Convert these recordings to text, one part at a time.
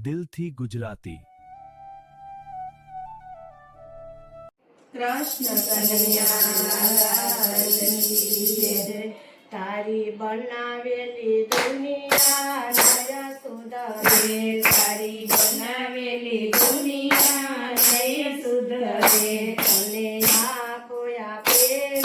દિલથી ગુજરાતી। કૃષ્ણ કનૈયા તારી બનાવેલી દુનિયા નય સુધરે, તારી બનાવેલી દુનિયા નય સુધરે, તને આંખો આપે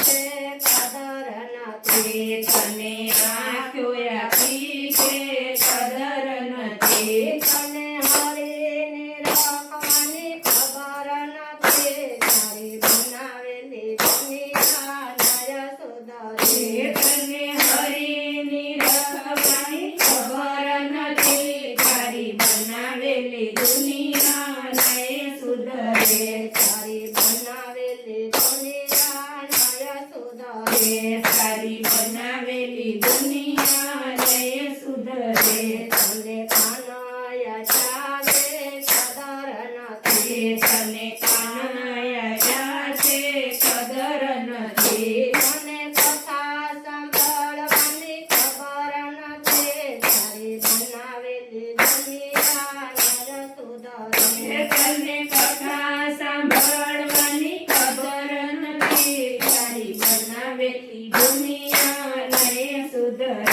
છે કદર નથી, તને આંખો આપી છે કદર નથી, તને હરીને રાખવાની ખબર નથી, તારી બનાવેલી દુનિયા નય સુધરે, તને હરીની રાખવાની ખબર નથી, તારી બનાવેલી દુનિયા નય સુધરે, તારી બનાવેલી દુનિયા નય સુધરે, તારી બનાવેલી દુનિયા નય સુધરે, તને કાનૈયા ચાહે કદર નથી, તને કાનૈયા ચાહે કદર નથી, મને કથા સાંભળવાની ખબર નથી, તારી બનાવેલી દુનિયા નય સુધરે, તને કથા સાંભળવાની ખબર નથી, તારી બનાવેલી દુનિયા નય સુધરે,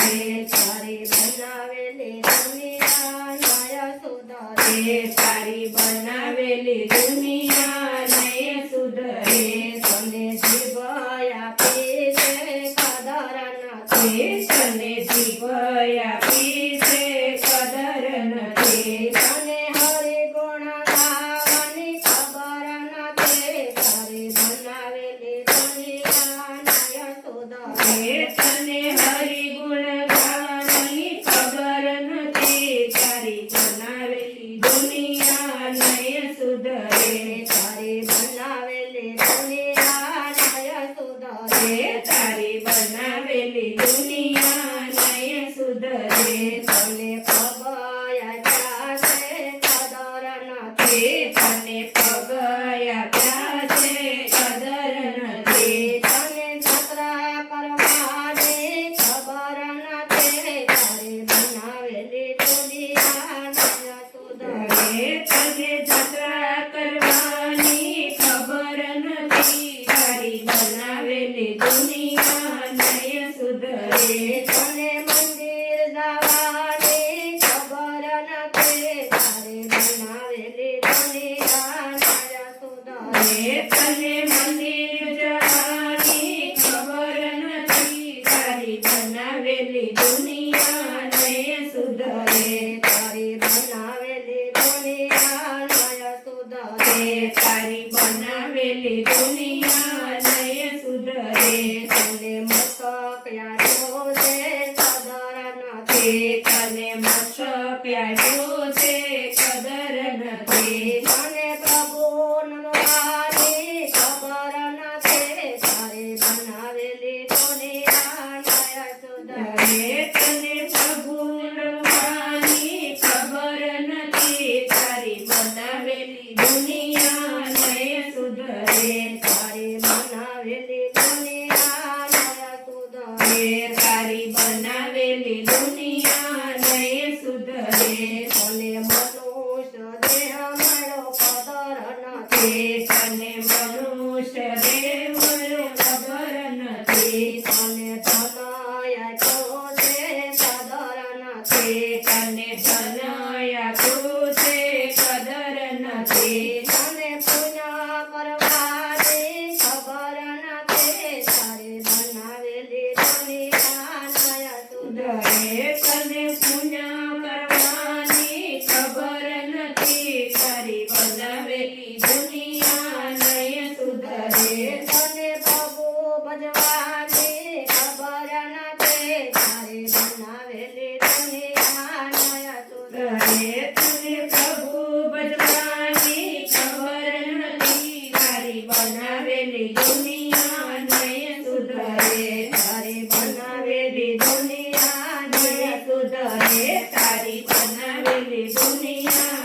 તારી બનાવેલી દુનિયા નય સુધરે, તારી બનાવેલી દુનિયા નય સુધરે, તને જીવ આપી છે કદર નથી, તને જીવ આપી છે કદર નથી, તને હરિગુણ ગાવાની ખબર નથી, તારી બનાવેલી દુનિયા નય સુધરે, તને હરિગુણ ગાવાની ખબર નથી, તારી બનાવેલી દુનિયા નય સુધરે, તારી બનાવેલી દુનિયા નય સુધરે, તારી બનાવેલી દુનિયા નય સુધરે, તને પગયા ચાહે કદર નથી, તને પગયા ચાહે કદર નથી, તને જત્રા કરવાની ખબર નથી, તારી બનાવેલી દુનિયા નય સુધરે, તને જત્રા કરવાની ખબર નથી, તારી બનાવેલી દુનિયા નય સુધરે, તને મંદિર જવાની ખબર નથી, તારી બનાવેલી દુનિયા નય સુધરે, તને મંદિર જવાની ખબર નથી, તારી બનાવેલી દુનિયા નય સુધરે, તારી બનાવેલી દુનિયા નય સુધરે, તારી બનાવેલી દુનિયા નય સુધરે, તને મસ્કયાનો છે કદર નથી, તને મસ્કયાનો છે કદર નથી, તને પ્રભુ નમવાની ખબર નથી, તારી બનાવેલી દુનિયા નય સુધરે, તને પ્રભુ નમવાની ખબર નથી, તારી બનાવેલી દુનિયા નય સુધરે, તારી બનાવેલી દુનિયા નય સુધરે, તારી બનાવેલી દુનિયા નય સુધરે, તને મનુષ્ય દેહ મળ્યો કદર નથી, તને મનુષ્ય દેહ મળ્યો ખબર નથી, તને ધનયા તો છે કદર નથી, તને ધનયા તો છે કદર નથી, તને પૂજા કરવાની ખબર નથી, તારી બનાવેલી દુનિયા નય સુધરે, તને પૂજા કરવાની ખબર નથી, તારી બનાવેલી દુનિયા નય સુધરે, તને પ્રભુ ભજવાની ખબર નથી, તારી બનાવેલી દુનિયા નય સુધરે, તને પ્રભુ ભજવાની ખબર નથી, તારી બનાવેલી દુનિયા નય સુધરે, તારી બનાવેલી દુનિયા નય સુધરે, તારી બનાવેલી દુનિયા